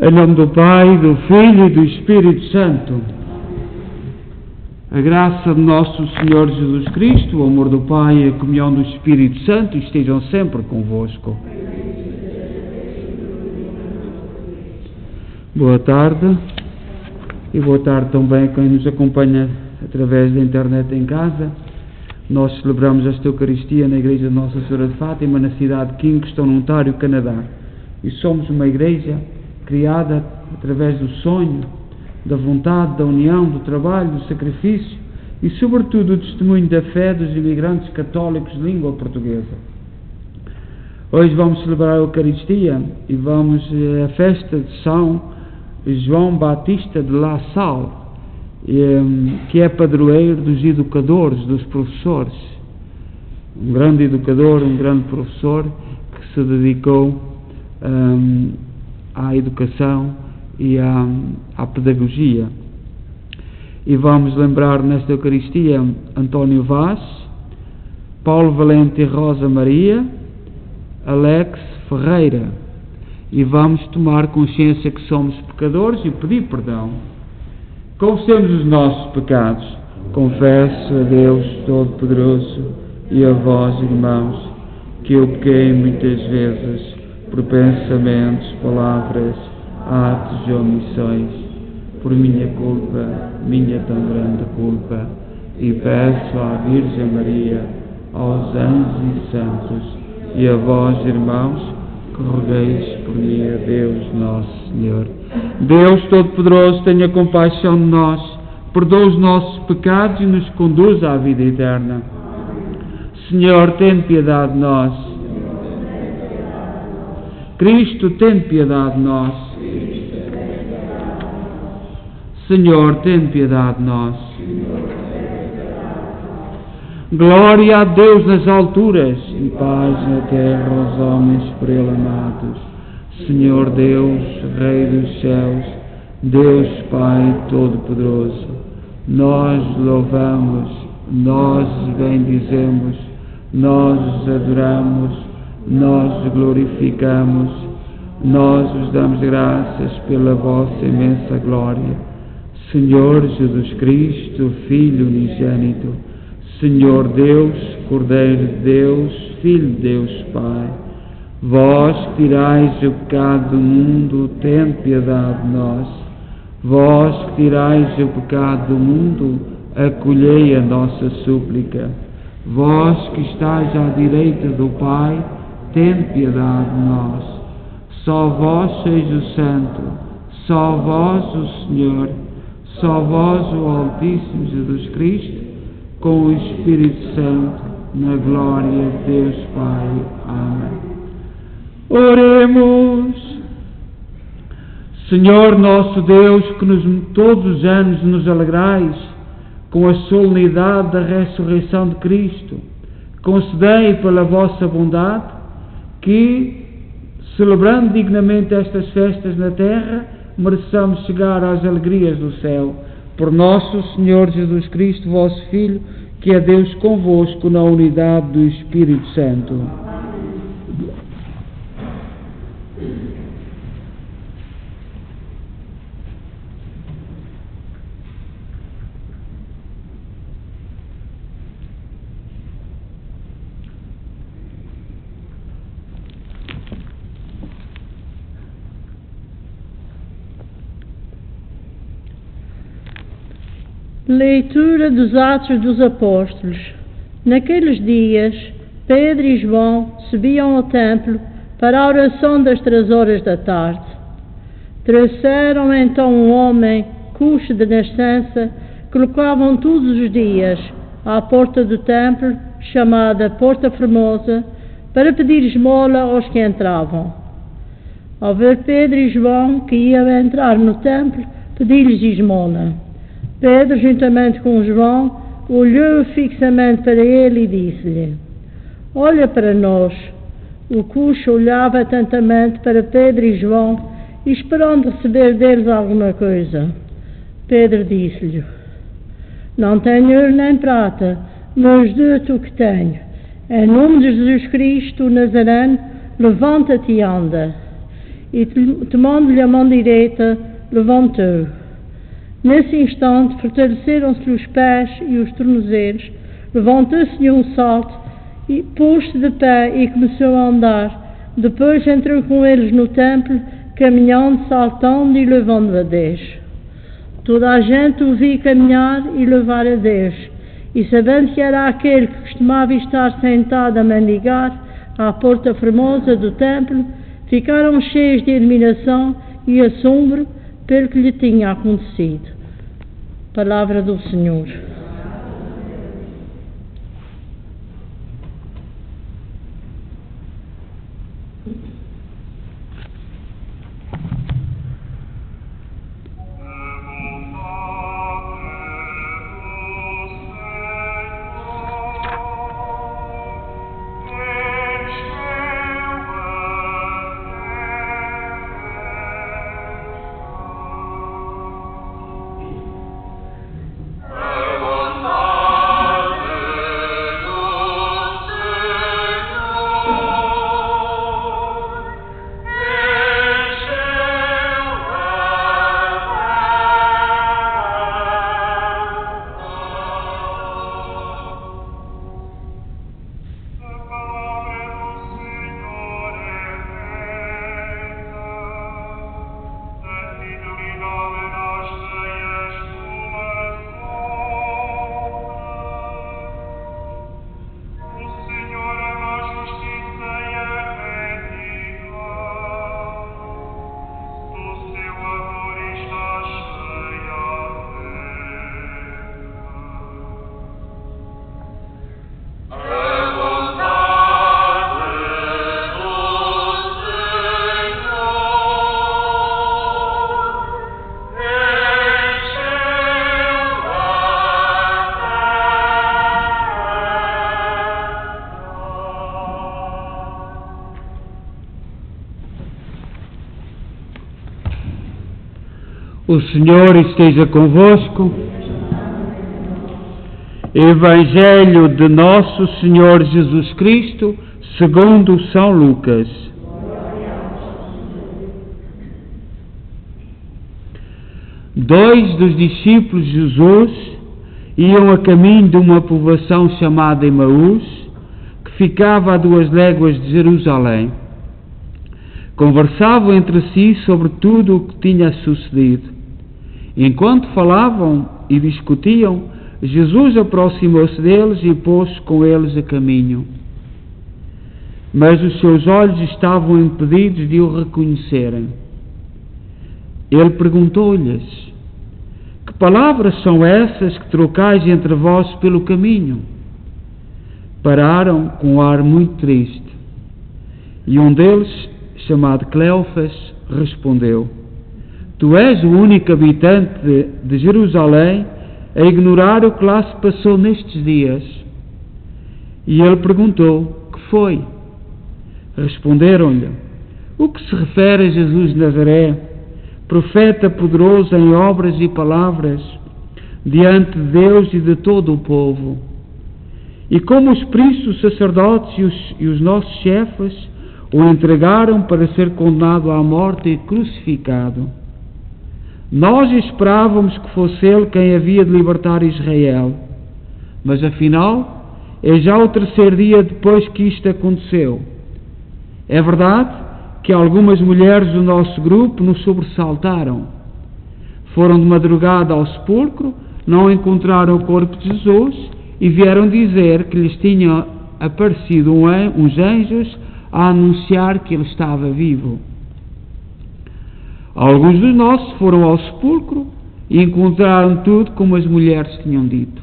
Em nome do Pai, do Filho e do Espírito Santo. A graça de nosso Senhor Jesus Cristo, o amor do Pai e a comunhão do Espírito Santo estejam sempre convosco. Boa tarde, e boa tarde também a quem nos acompanha através da internet em casa. Nós celebramos esta Eucaristia na Igreja de Nossa Senhora de Fátima, na cidade de Kingston, no Ontário, Canadá. E somos uma igreja criada através do sonho, da vontade, da união, do trabalho, do sacrifício e, sobretudo, do testemunho da fé dos imigrantes católicos de língua portuguesa. Hoje vamos celebrar a Eucaristia e vamos à festa de São João Batista de La Salle, que é padroeiro dos educadores, dos professores. Um grande educador, um grande professor que se dedicou à educação e à pedagogia. E vamos lembrar nesta Eucaristia António Vaz, Paulo Valente e Rosa Maria, Alex Ferreira. E vamos tomar consciência que somos pecadores e pedir perdão. Confessemos os nossos pecados. Confesso a Deus Todo-Poderoso e a vós, irmãos, que eu pequei muitas vezes por pensamentos, palavras, atos e omissões, por minha culpa, minha tão grande culpa, e peço à Virgem Maria, aos anjos e santos, e a vós, irmãos, que rogueis por mim a Deus Nosso Senhor. Deus Todo-Poderoso, tenha compaixão de nós, perdoa os nossos pecados e nos conduz à vida eterna. Senhor, tem piedade de nós. Cristo, tem piedade de nós. Senhor, tem piedade de nós. Glória a Deus nas alturas e paz na terra aos homens por Ele amados. Senhor Deus, Rei dos céus, Deus Pai Todo-Poderoso, nós louvamos, nós bendizemos, nós adoramos, nós glorificamos, nós vos damos graças pela vossa imensa glória. Senhor Jesus Cristo, Filho unigênito, Senhor Deus, Cordeiro de Deus, Filho de Deus Pai, vós que tirais o pecado do mundo, tende piedade de nós. Vós que tirais o pecado do mundo, acolhei a nossa súplica. Vós que estáis à direita do Pai, tende piedade de nós. Só vós sois o Santo, só vós o Senhor, só vós o Altíssimo Jesus Cristo, com o Espírito Santo, na glória de Deus Pai. Amém. Oremos. Senhor nosso Deus, que todos os anos nos alegrais com a solenidade da ressurreição de Cristo, concedei pela vossa bondade que, celebrando dignamente estas festas na terra, mereçamos chegar às alegrias do céu. Por nosso Senhor Jesus Cristo, vosso Filho, que é Deus convosco na unidade do Espírito Santo. Leitura dos Atos dos Apóstolos. Naqueles dias, Pedro e João subiam ao templo para a oração das 3 horas da tarde. Trouxeram então um homem coxo de nascença, que colocavam todos os dias à porta do templo, chamada Porta Formosa, para pedir esmola aos que entravam. Ao ver Pedro e João que iam entrar no templo, pediu-lhes esmola. Pedro, juntamente com João, olhou fixamente para ele e disse-lhe: Olha para nós. O coxo olhava atentamente para Pedro e João, esperando receber deles alguma coisa. Pedro disse-lhe: Não tenho ouro nem prata, mas dou-te o que tenho. Em nome de Jesus Cristo, o Nazareno, levanta-te e anda. e, tomando-lhe a mão direita, levantou. Nesse instante, fortaleceram-se-lhe os pés e os tornozelos, levantou-se de um salto, e pôs-se de pé e começou a andar. Depois entrou com eles no templo, caminhando, saltando e louvando a Deus. Toda a gente o viu caminhar e louvar a Deus, e sabendo que era aquele que costumava estar sentado a mendigar à porta formosa do templo, ficaram cheios de admiração e assombro pelo que lhe tinha acontecido. Palavra do Senhor. O Senhor esteja convosco. Evangelho de Nosso Senhor Jesus Cristo, segundo São Lucas. Dois dos discípulos de Jesus iam a caminho de uma povoação chamada Emaús, que ficava a 2 léguas de Jerusalém. Conversavam entre si sobre tudo o que tinha sucedido. Enquanto falavam e discutiam, Jesus aproximou-se deles e pôs-se com eles a caminho. Mas os seus olhos estavam impedidos de o reconhecerem. Ele perguntou-lhes: que palavras são essas que trocais entre vós pelo caminho? Pararam com um ar muito triste. E um deles, chamado Cleofas, respondeu: tu és o único habitante de Jerusalém a ignorar o que lá se passou nestes dias. E ele perguntou: que foi? Responderam-lhe: o que se refere a Jesus de Nazaré, profeta poderoso em obras e palavras, diante de Deus e de todo o povo. E como os príncipes, os sacerdotes e os nossos chefes o entregaram para ser condenado à morte e crucificado. Nós esperávamos que fosse ele quem havia de libertar Israel, mas afinal é já o 3º dia depois que isto aconteceu. É verdade que algumas mulheres do nosso grupo nos sobressaltaram. Foram de madrugada ao sepulcro, não encontraram o corpo de Jesus e vieram dizer que lhes tinham aparecido uns anjos a anunciar que ele estava vivo. Alguns dos nossos foram ao sepulcro e encontraram tudo como as mulheres tinham dito.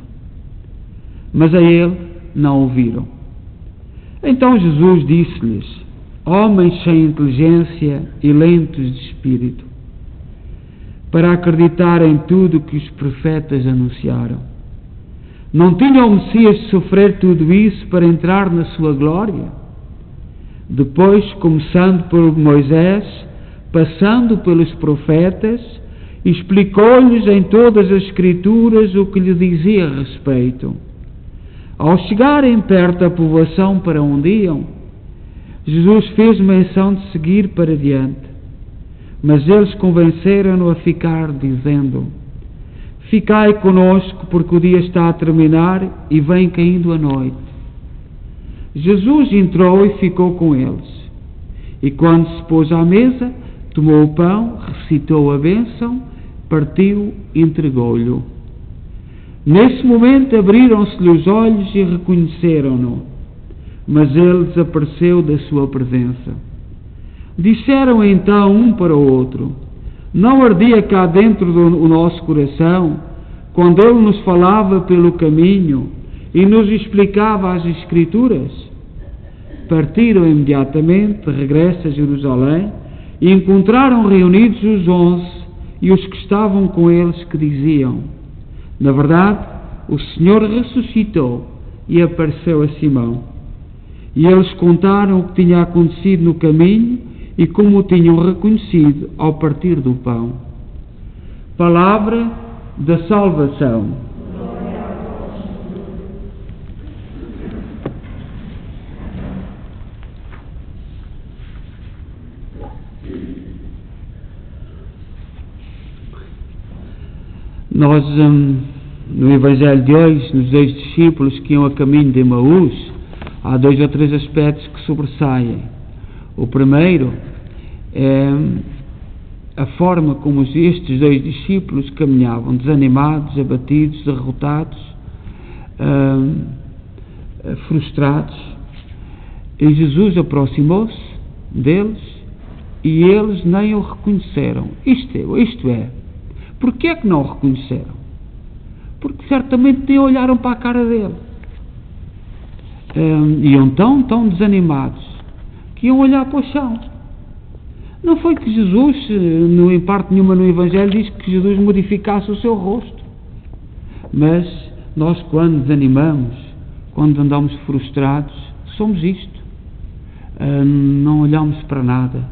Mas a ele não o viram. Então Jesus disse-lhes: homens sem inteligência e lentos de espírito, para acreditar em tudo que os profetas anunciaram. Não tinha o Messias de sofrer tudo isso para entrar na sua glória? Depois, começando por Moisés, passando pelos profetas, explicou-lhes em todas as Escrituras o que lhe dizia a respeito. Ao chegarem perto da povoação para onde iam, Jesus fez menção de seguir para diante. Mas eles convenceram-no a ficar, dizendo: ficai conosco, porque o dia está a terminar e vem caindo a noite. Jesus entrou e ficou com eles. E quando se pôs à mesa, tomou o pão, recitou a bênção, partiu e entregou-lhe. Nesse momento abriram-se-lhe os olhos e reconheceram-no, mas ele desapareceu da sua presença. Disseram então um para o outro: não ardia cá dentro do nosso coração, quando ele nos falava pelo caminho e nos explicava as Escrituras? Partiram imediatamente de regresso a Jerusalém e encontraram reunidos os 11 e os que estavam com eles, que diziam: na verdade, o Senhor ressuscitou e apareceu a Simão. E eles contaram o que tinha acontecido no caminho e como o tinham reconhecido ao partir do pão. Palavra da salvação. Nós, no Evangelho de hoje, nos 2 discípulos que iam a caminho de Emaús, há 2 ou 3 aspectos que sobressaem. O primeiro é a forma como estes 2 discípulos caminhavam, desanimados, abatidos, derrotados, frustrados. E Jesus aproximou-se deles e eles nem o reconheceram. Isto é, porquê é que não o reconheceram? Porque certamente nem olharam para a cara dele. Iam tão desanimados que iam olhar para o chão. Não foi que Jesus, em parte nenhuma no Evangelho, diz que Jesus modificasse o seu rosto. Mas nós, quando desanimamos, quando andamos frustrados, somos isto. Não olhamos para nada,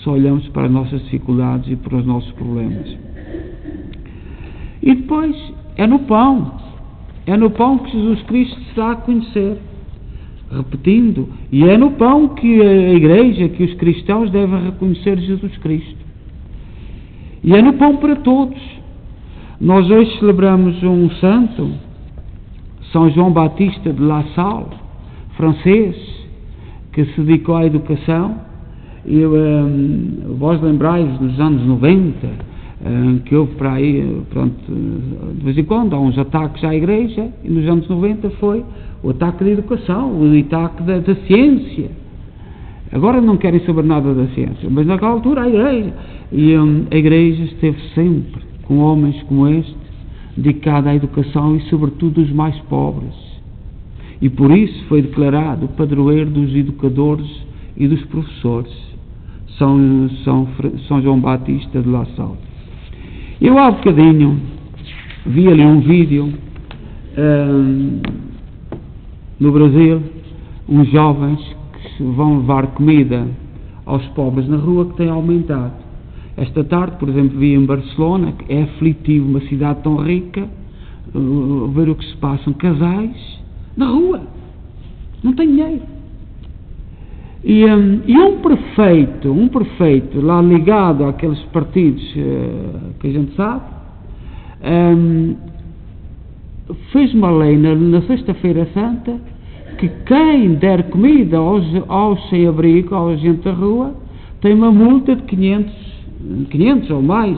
só olhamos para as nossas dificuldades e para os nossos problemas. E depois, é no pão que Jesus Cristo se dá a conhecer. Repetindo, e é no pão que a Igreja, que os cristãos devem reconhecer Jesus Cristo. E é no pão para todos. Nós hoje celebramos um santo, São João Batista de La Salle, francês, que se dedicou à educação. E vós lembrais nos anos 90, que houve para aí, pronto, de vez em quando há uns ataques à Igreja, e nos anos 90 foi o ataque da educação, o ataque da ciência. Agora não querem saber nada da ciência, mas naquela altura a Igreja. E a Igreja esteve sempre com homens como este, dedicada à educação e sobretudo dos mais pobres. E por isso foi declarado padroeiro dos educadores e dos professores, São João Batista de La Salle. Eu há bocadinho vi ali um vídeo no Brasil, uns jovens que vão levar comida aos pobres na rua, que tem aumentado. Esta tarde, por exemplo, vi em Barcelona, que é aflitivo, uma cidade tão rica, ver o que se passam casais na rua, não tem dinheiro. E um prefeito lá ligado àqueles partidos que a gente sabe, fez uma lei na Sexta-feira Santa que quem der comida aos sem-abrigo, à gente da rua, tem uma multa de 500 ou mais.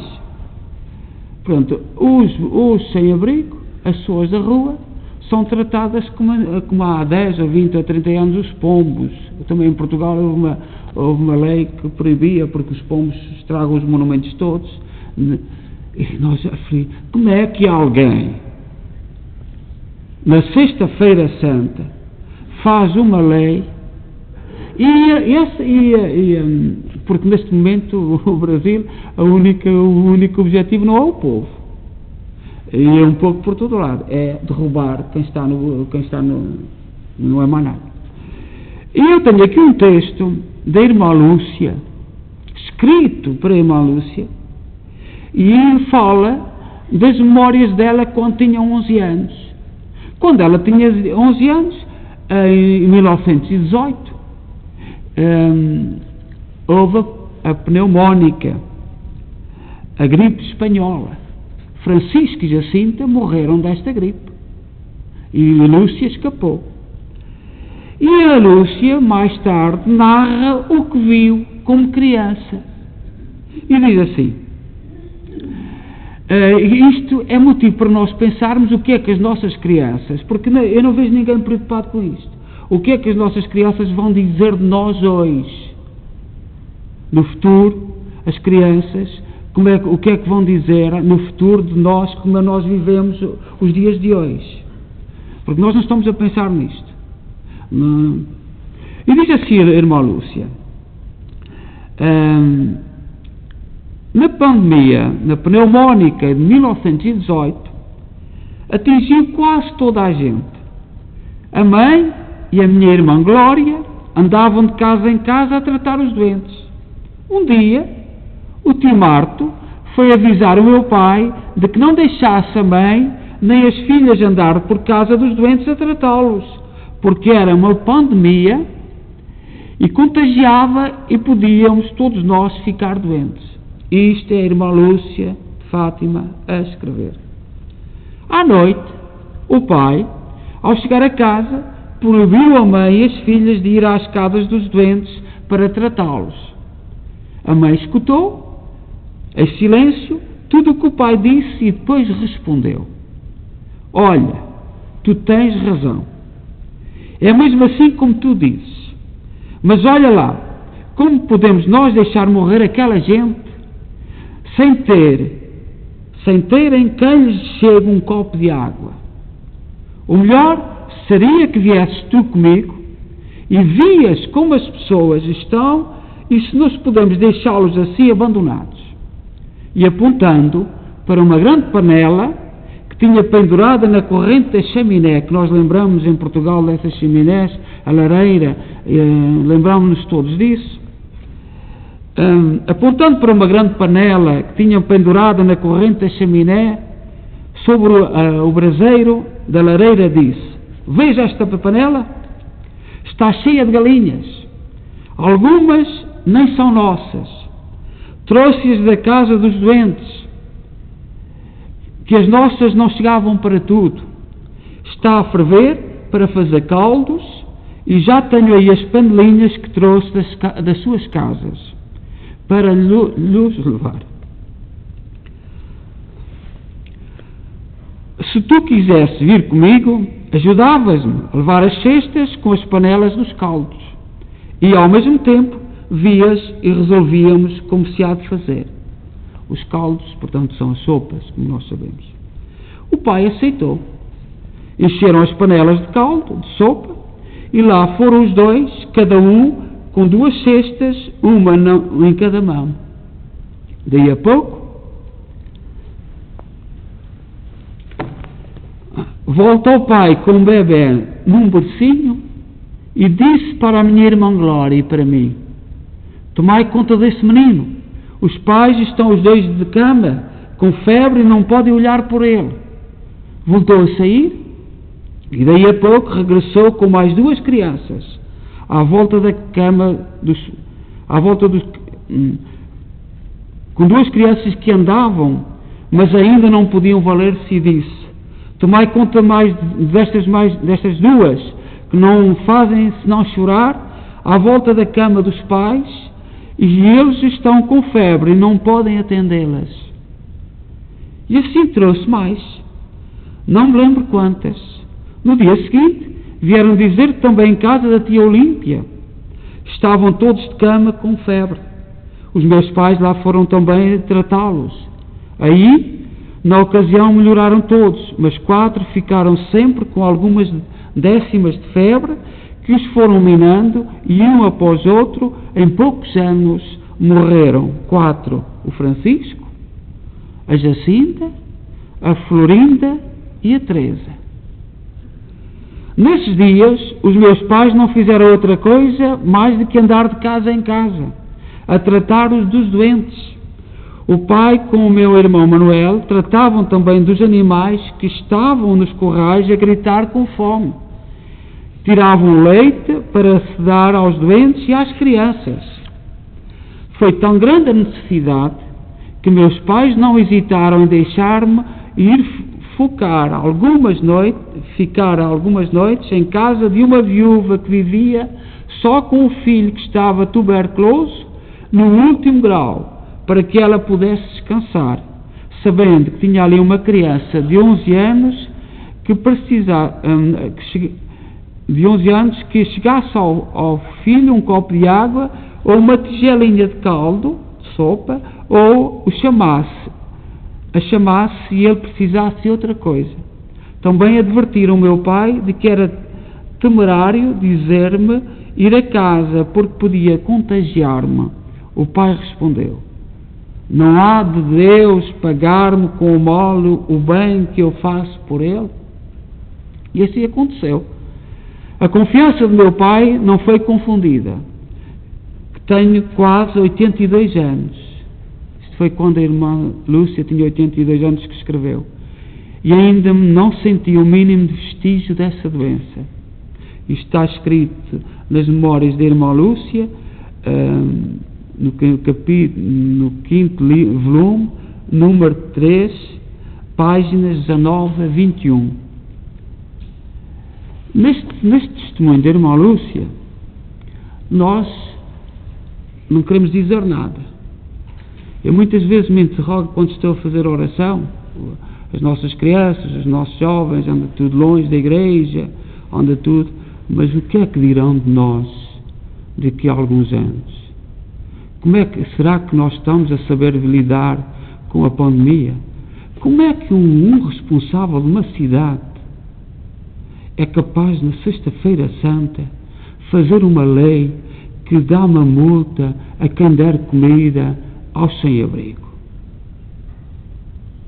Pronto, os sem-abrigo, as pessoas da rua, são tratadas como há 10 ou 20 ou 30 anos os pombos. Também em Portugal houve uma lei que proibia, porque os pombos estragam os monumentos todos. E nós, como é que alguém na Sexta-feira Santa faz uma lei porque neste momento o Brasil o único objetivo não é o povo, e é um pouco por todo lado, é derrubar quem está não é mais nada. E eu tenho aqui um texto da irmã Lúcia, escrito para a irmã Lúcia, e fala das memórias dela quando tinha 11 anos. Quando ela tinha 11 anos, em 1918, houve a pneumónica, a gripe espanhola. Francisco e Jacinta morreram desta gripe. E a Lúcia escapou. E a Lúcia, mais tarde, narra o que viu como criança. E diz assim, isto é motivo para nós pensarmos o que é que as nossas crianças, porque eu não vejo ninguém preocupado com isto, o que é que as nossas crianças vão dizer de nós hoje. No futuro, as crianças, o que é que vão dizer no futuro de nós, como nós vivemos os dias de hoje. Porque nós não estamos a pensar nisto. E diz assim a irmã Lúcia, na pandemia, na pneumónica de 1918, atingiu quase toda a gente. A mãe e a minha irmã Glória andavam de casa em casa a tratar os doentes. Um dia, o tio Marto foi avisar o meu pai de que não deixasse a mãe nem as filhas andar por casa dos doentes a tratá-los, porque era uma pandemia e contagiava e podíamos todos nós ficar doentes. Isto é a irmã Lúcia de Fátima a escrever. À noite, o pai, ao chegar a casa, proibiu a mãe e as filhas de ir às casas dos doentes para tratá-los. A mãe escutou, em silêncio, tudo o que o pai disse e depois respondeu: olha, tu tens razão. É mesmo assim como tu dizes. Mas olha lá, como podemos nós deixar morrer aquela gente sem terem quem lhes chegue um copo de água? O melhor seria que viesses tu comigo e vias como as pessoas estão e se nós podemos deixá-los assim abandonados. E apontando para uma grande panela que tinha pendurada na corrente da chaminé, que nós lembramos em Portugal dessas chaminés, a lareira, lembramos-nos todos disso. Apontando para uma grande panela que tinha pendurada na corrente da chaminé, sobre o braseiro da lareira, disse: veja esta panela, está cheia de galinhas, algumas nem são nossas, trouxe-as da casa dos doentes, que as nossas não chegavam para tudo, está a ferver para fazer caldos e já tenho aí as panelinhas que trouxe das suas casas para lhes levar. Se tu quisesse vir comigo, ajudavas-me a levar as cestas com as panelas dos caldos e ao mesmo tempo vias e resolvíamos como se há de fazer. Os caldos, portanto, são as sopas, como nós sabemos. O pai aceitou. Encheram as panelas de caldo, de sopa, e lá foram os dois, cada um com 2 cestas, uma em cada mão. Daí a pouco, volta o pai com o bebê num bercinho e disse para a minha irmã Glória e para mim: tomai conta desse menino. Os pais estão os dois de cama, com febre, e não podem olhar por ele. Voltou a sair e daí a pouco regressou com mais 2 crianças à volta da cama, com 2 crianças que andavam, mas ainda não podiam valer-se, e disse: tomai conta destas 2, que não fazem senão chorar à volta da cama dos pais, e eles estão com febre e não podem atendê-las. E assim trouxe mais, não me lembro quantas. No dia seguinte vieram dizer que também em casa da tia Olímpia estavam todos de cama com febre. Os meus pais lá foram também tratá-los. Aí, na ocasião, melhoraram todos, mas 4 ficaram sempre com algumas décimas de febre que os foram minando, e um após outro, em poucos anos, morreram. 4, o Francisco, a Jacinta, a Florinda e a Teresa. Nesses dias, os meus pais não fizeram outra coisa mais do que andar de casa em casa, a tratar-os dos doentes. O pai com o meu irmão Manuel tratavam também dos animais que estavam nos corrais a gritar com fome. Tiravam leite para se dar aos doentes e às crianças. Foi tão grande a necessidade que meus pais não hesitaram em deixar-me ir ficar algumas noites em casa de uma viúva que vivia só com o filho que estava tuberculoso no último grau, para que ela pudesse descansar, sabendo que tinha ali uma criança de 11 anos que chegasse ao filho um copo de água ou uma tigelinha de caldo, de sopa, ou a chamasse e ele precisasse de outra coisa. Também advertiram o meu pai de que era temerário dizer-me ir a casa porque podia contagiar-me. O pai respondeu: não há de Deus pagar-me com o mal o bem que eu faço por ele? E assim aconteceu. A confiança do meu pai não foi confundida. Tenho quase 82 anos. Isto foi quando a irmã Lúcia tinha 82 anos que escreveu. E ainda não senti o mínimo de vestígio dessa doença. Isto está escrito nas memórias da irmã Lúcia, no 5º volume, número 3, páginas 19 a 21. Neste testemunho da irmã Lúcia, nós não queremos dizer nada. Eu muitas vezes me interrogo quando estou a fazer oração. As nossas crianças, os nossos jovens, anda tudo longe da igreja, anda tudo. Mas o que é que dirão de nós daqui a alguns anos? Será que nós estamos a saber lidar com a pandemia? Como é que um responsável de uma cidade é capaz, na Sexta-feira Santa, fazer uma lei que dá uma multa a quem der comida aos sem-abrigo?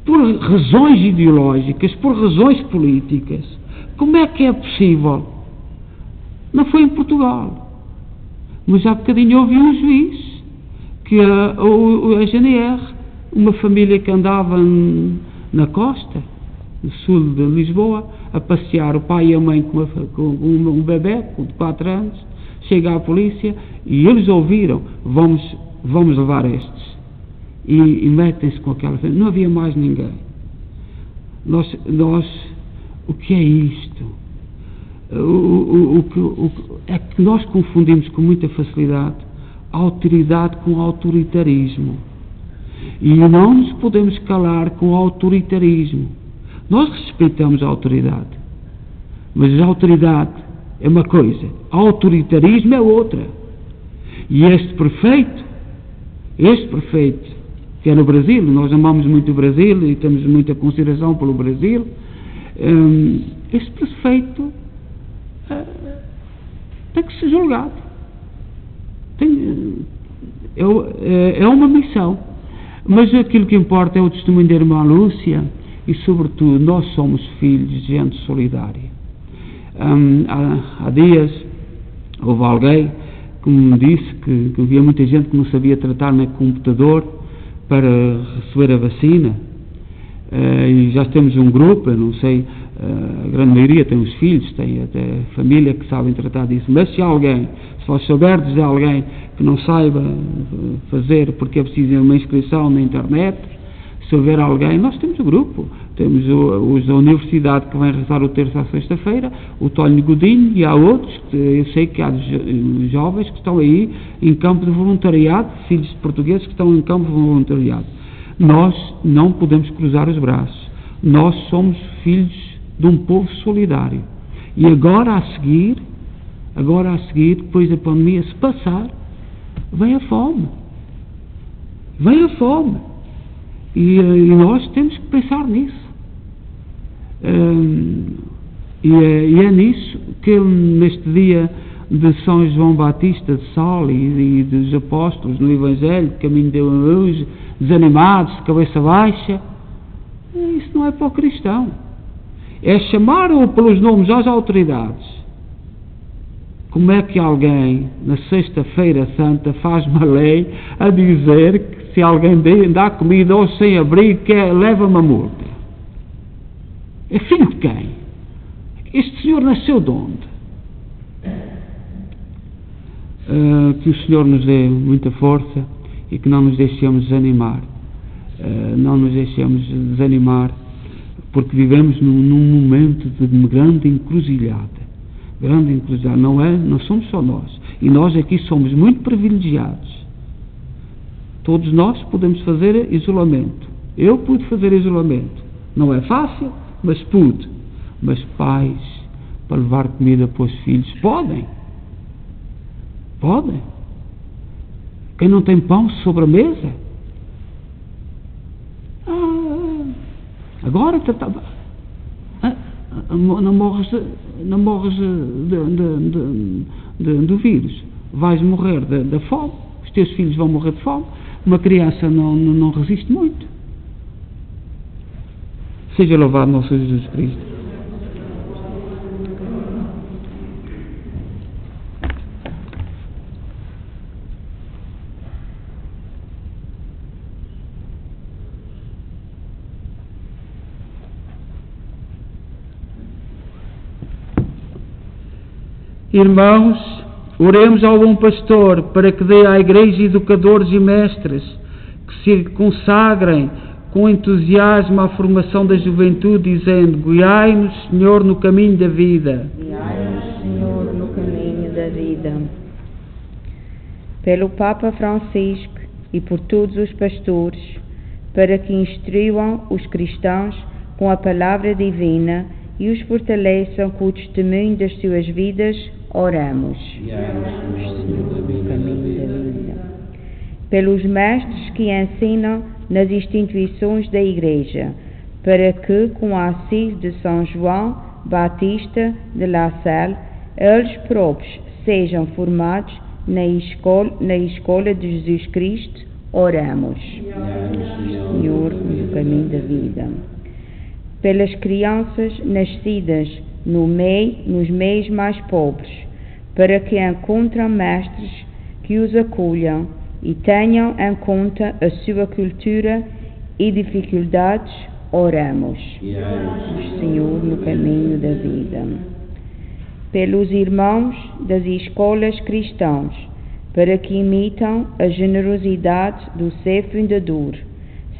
Por razões ideológicas, por razões políticas. Como é que é possível? Não foi em Portugal, mas há bocadinho ouvi um juiz que a GNR, uma família que andava na costa, no sul de Lisboa, a passear, o pai e a mãe com um bebê de 4 anos, chega à polícia e eles ouviram: vamos levar estes. E metem-se com aquela família. Não havia mais ninguém. O que é isto? É que nós confundimos com muita facilidade a autoridade com autoritarismo. E não nos podemos calar com autoritarismo. Nós respeitamos a autoridade, mas a autoridade é uma coisa, autoritarismo é outra. E este prefeito, que é no Brasil, nós amamos muito o Brasil e temos muita consideração pelo Brasil, este prefeito tem que ser julgado. É uma missão. Mas aquilo que importa é o testemunho da irmã Lúcia e, sobretudo, nós somos filhos de gente solidária. Há dias houve alguém que me disse que havia muita gente que não sabia tratar no computador para receber a vacina. E já temos um grupo, eu não sei, a grande maioria tem os filhos, tem até família que sabem tratar disso. Mas se vós souberdes de alguém que não saiba fazer porque é preciso uma inscrição na internet, se houver alguém, nós temos o grupo, temos os da universidade que vêm rezar o terço à sexta-feira, o Tónio Godinho, e há outros, eu sei que há jovens que estão aí em campo de voluntariado, filhos de portugueses que estão em campo de voluntariado. Nós não podemos cruzar os braços. Nós somos filhos de um povo solidário. E agora a seguir, depois da pandemia se passar, vem a fome. E nós temos que pensar nisso. E é nisso que neste dia de São João Batista de Sal e dos apóstolos no Evangelho, caminho de luz, desanimados, de cabeça baixa, isso não é para o cristão. É chamar pelos nomes às autoridades. Como é que alguém, na Sexta-feira Santa, faz uma lei a dizer que se alguém dá comida ou sem abrigo, leva uma multa? É filho de quem? Este senhor nasceu de onde? Que o Senhor nos dê muita força e que não nos deixemos desanimar. não nos deixemos desanimar, porque vivemos num momento de grande encruzilhada. Não somos só nós, e nós aqui somos muito privilegiados. Todos nós podemos fazer isolamento. Eu pude fazer isolamento, não é fácil, mas pude. Mas pais, para levar comida para os filhos, podem. Quem não tem pão sobre a mesa, agora não morres do vírus, vais morrer da fome, os teus filhos vão morrer de fome. Uma criança não resiste muito. Seja louvado nosso Jesus Cristo. Irmãos, oremos ao bom pastor para que dê à igreja educadores e mestres que se consagrem com entusiasmo à formação da juventude, dizendo: guiai-nos, Senhor, no caminho da vida. Guiai-nos, Senhor, no caminho da vida. Pelo Papa Francisco e por todos os pastores, para que instruam os cristãos com a palavra divina e os fortaleçam com o testemunho das suas vidas, oramos. Guiai-nos, Senhor, no caminho da vida. Pelos mestres que ensinam nas instituições da Igreja, para que, com a assise de São João Batista de La Salle, eles próprios sejam formados na escola de Jesus Cristo, oramos. Senhor, no caminho da vida. Pelas crianças nascidas nos meios mais pobres, para que encontrem mestres que os acolham e tenham em conta a sua cultura e dificuldades, oramos. Senhor, no caminho da vida. Pelos irmãos das escolas cristãs, para que imitam a generosidade do seu fundador,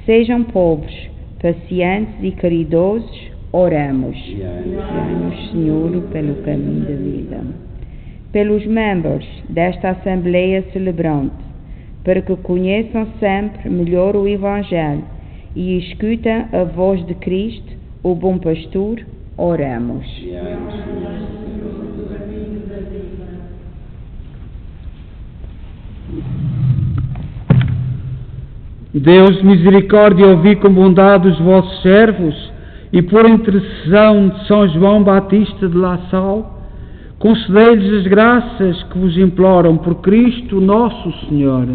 sejam pobres, pacientes e caridosos, oramos. Guiai-nos, Senhor, pelo caminho da vida. Pelos membros desta Assembleia Celebrante, para que conheçam sempre melhor o Evangelho e escutem a voz de Cristo, o bom pastor, oramos. Deus, misericórdia, ouvi com bondade os vossos servos, e por intercessão de São João Batista de La Salle, concedei-lhes as graças que vos imploram por Cristo nosso Senhor.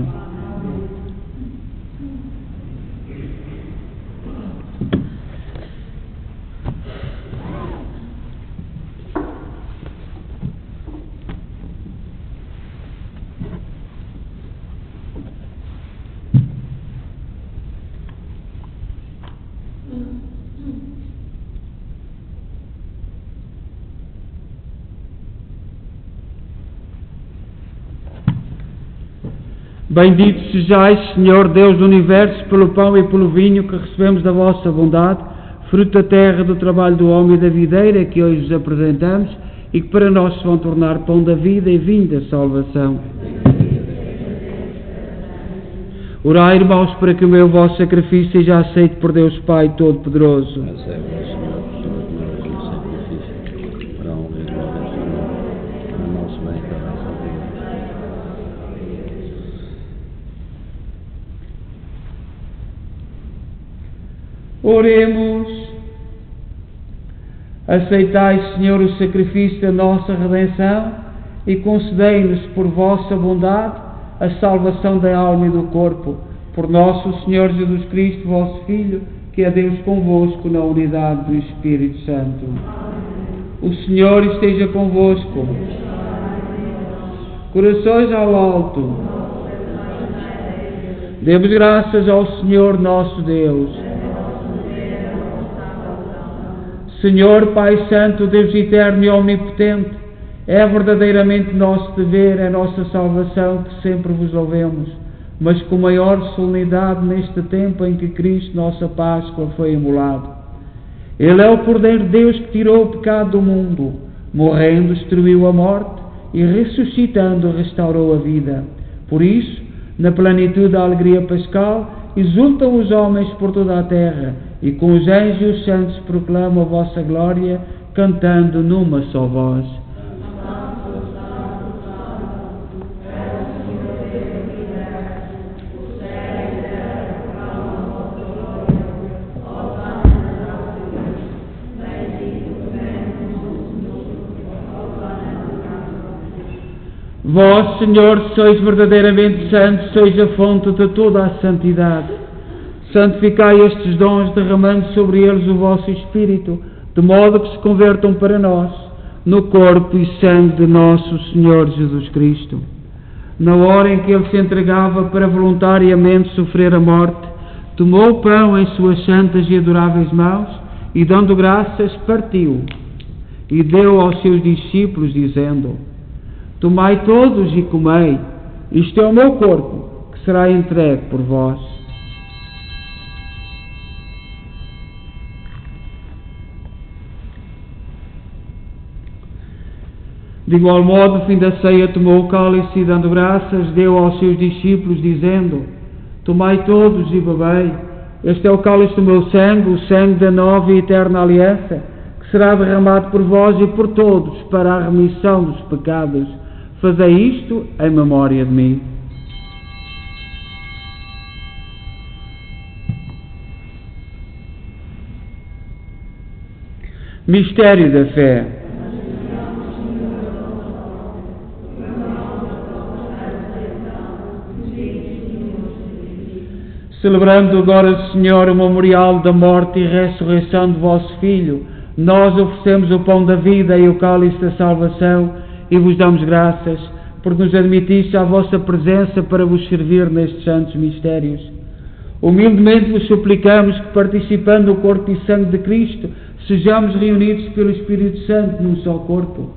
Bendito sejais, Senhor Deus do Universo, pelo pão e pelo vinho que recebemos da vossa bondade, fruto da terra, do trabalho do homem e da videira que hoje vos apresentamos e que para nós se vão tornar pão da vida e vinho da salvação. Orai, irmãos, para que o meu vosso sacrifício seja aceito por Deus Pai Todo-Poderoso. Oremos. Aceitai, Senhor, o sacrifício da nossa redenção e concedei-nos por vossa bondade a salvação da alma e do corpo. Por nosso Senhor Jesus Cristo, vosso Filho, que é Deus convosco na unidade do Espírito Santo. O Senhor esteja convosco. Corações ao alto. Demos graças ao Senhor nosso Deus. Senhor, Pai Santo, Deus eterno e omnipotente, é verdadeiramente nosso dever, é nossa salvação que sempre vos louvemos. mas com maior solenidade neste tempo em que Cristo, nossa Páscoa, foi imolado. Ele é o Cordeiro de Deus que tirou o pecado do mundo, morrendo destruiu a morte e ressuscitando restaurou a vida. Por isso, na plenitude da alegria pascal, exultam os homens por toda a terra, e com os anjos e os santos proclamam a vossa glória, cantando numa só voz. Vós, Senhor, sois verdadeiramente santos, sois a fonte de toda a santidade. Santificai estes dons, derramando sobre eles o vosso Espírito, de modo que se convertam para nós, no corpo e sangue de nosso Senhor Jesus Cristo. Na hora em que Ele se entregava para voluntariamente sofrer a morte, tomou o pão em suas santas e adoráveis mãos, e dando graças, partiu, e deu aos seus discípulos, dizendo: Tomai todos e comei, isto é o meu corpo, que será entregue por vós. De igual modo, no fim da ceia, tomou o cálice e, dando graças, deu aos seus discípulos, dizendo: Tomai todos e bebei, este é o cálice do meu sangue, o sangue da nova e eterna aliança, que será derramado por vós e por todos para a remissão dos pecados. Fazei isto em memória de mim. Mistério da fé. Celebrando agora, Senhor, o memorial da morte e ressurreição de vosso Filho, nós oferecemos o pão da vida e o cálice da salvação, e vos damos graças, porque nos admitiste à vossa presença para vos servir nestes santos mistérios. Humildemente vos suplicamos que, participando do corpo e sangue de Cristo, sejamos reunidos pelo Espírito Santo num só corpo.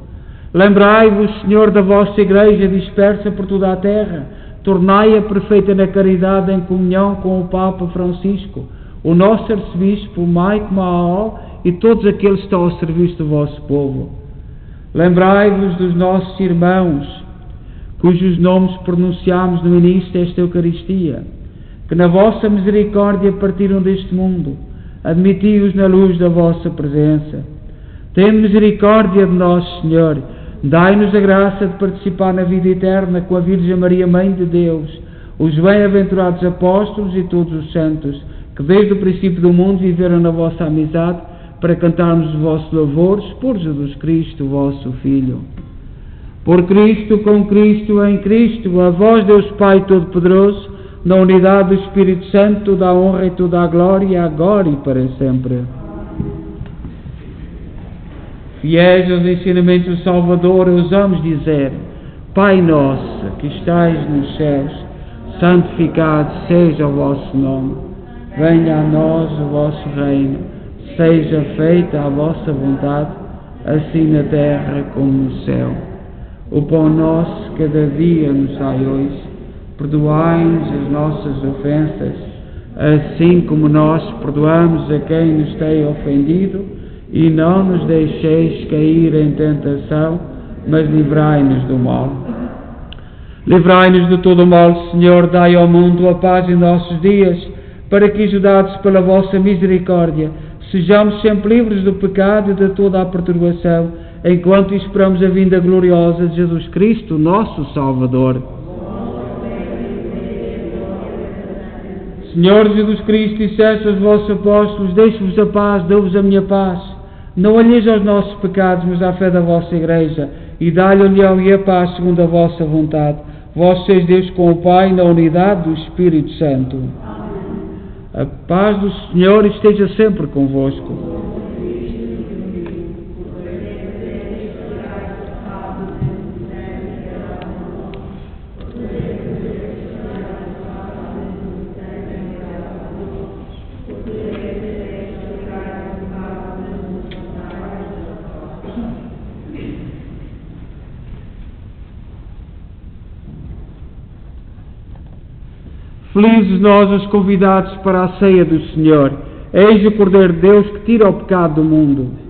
Lembrai-vos, Senhor, da vossa Igreja dispersa por toda a terra, tornai-a perfeita na caridade em comunhão com o Papa Francisco, o nosso Arcebispo Mike Mahal e todos aqueles que estão ao serviço do vosso povo. Lembrai-vos dos nossos irmãos, cujos nomes pronunciámos no início desta Eucaristia, que na vossa misericórdia partiram deste mundo. Admiti-os na luz da vossa presença. Tende misericórdia de nós, Senhor. Dai-nos a graça de participar na vida eterna com a Virgem Maria, Mãe de Deus, os bem-aventurados apóstolos e todos os santos, que desde o princípio do mundo viveram na vossa amizade, para cantarmos os vossos louvores por Jesus Cristo, vosso Filho. Por Cristo, com Cristo, em Cristo, a vós, Deus Pai Todo-Poderoso, na unidade do Espírito Santo, toda a honra e toda a glória, agora e para sempre. Fiéis aos ensinamentos do Salvador, ousamos dizer: Pai nosso, que estais nos céus, santificado seja o vosso nome. Venha a nós o vosso reino. Seja feita a vossa vontade, assim na terra como no céu. O pão nosso cada dia nos dai hoje. Perdoai-nos as nossas ofensas, assim como nós perdoamos a quem nos tem ofendido, e não nos deixeis cair em tentação, mas livrai-nos do mal. Livrai-nos de todo o mal, Senhor, dai ao mundo a paz em nossos dias, para que, ajudados pela vossa misericórdia, sejamos sempre livres do pecado e de toda a perturbação, enquanto esperamos a vinda gloriosa de Jesus Cristo, nosso Salvador. Senhor Jesus Cristo, disseste aos vossos apóstolos: Deixo-vos a paz, dou-vos a minha paz. Não olheis aos nossos pecados, mas à fé da vossa Igreja, e dá-lhe a união e a paz segundo a vossa vontade. Vós sois Deus com o Pai, na unidade do Espírito Santo. A paz do Senhor esteja sempre convosco. Felizes nós os convidados para a ceia do Senhor. Eis o Cordeiro de Deus que tira o pecado do mundo.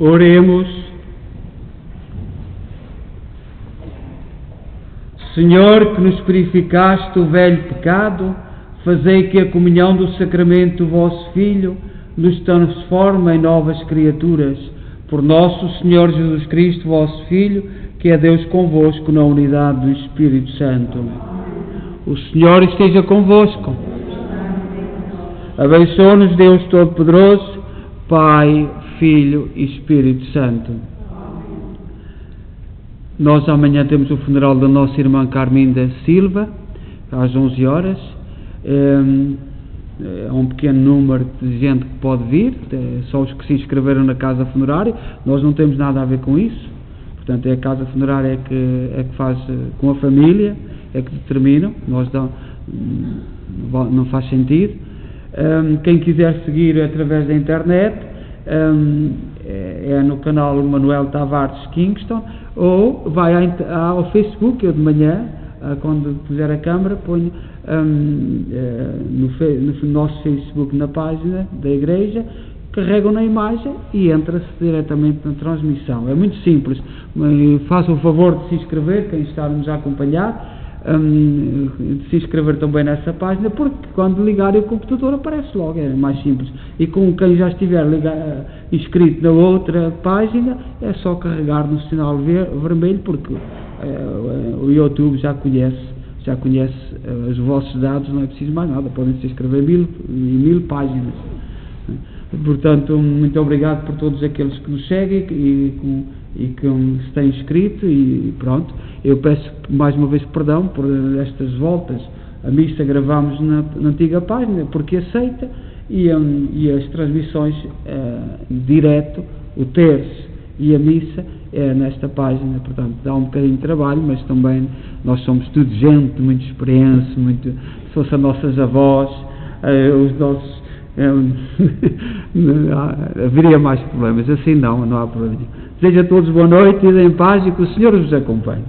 Oremos. Senhor, que nos purificaste do velho pecado, fazei que a comunhão do sacramento do vosso Filho nos transforme em novas criaturas. Por nosso Senhor Jesus Cristo, vosso Filho, que é Deus convosco na unidade do Espírito Santo. O Senhor esteja convosco. Abençoe-nos Deus Todo-Poderoso, Pai, Filho e Espírito Santo. Nós amanhã temos o funeral da nossa irmã Carminda Silva, às 11 horas. É um pequeno número de gente que pode vir, só os que se inscreveram na casa funerária. Nós não temos nada a ver com isso. Portanto, é a casa funerária que faz com a família, é que determinam. Nós não faz sentido. Quem quiser seguir através da internet, é no canal Manuel Tavares Kingston, ou vai ao Facebook. Eu de manhã, quando puser a câmara, ponho no nosso Facebook, na página da igreja, carregam na imagem e entra-se diretamente na transmissão. É muito simples. Façam o favor de se inscrever, quem está a nos acompanhar, de se inscrever também nessa página, porque quando ligarem o computador aparece logo, é mais simples. E com quem já estiver inscrito na outra página, é só carregar no sinal vermelho, porque o YouTube já conhece os vossos dados, não é preciso mais nada, podem se inscrever em 1000 páginas. Portanto, muito obrigado por todos aqueles que nos seguem e que se têm inscrito, e pronto. Eu peço mais uma vez perdão por estas voltas. A missa gravamos na antiga página porque aceita, e as transmissões direto, o terço e a missa é nesta página. Portanto, dá um bocadinho de trabalho, mas também nós somos tudo gente de muita experiência, se fossem as nossas avós, os nossos haveria mais problemas. Assim não há problema. Desejo a todos boa noite, e em paz, e que o Senhor vos acompanhe.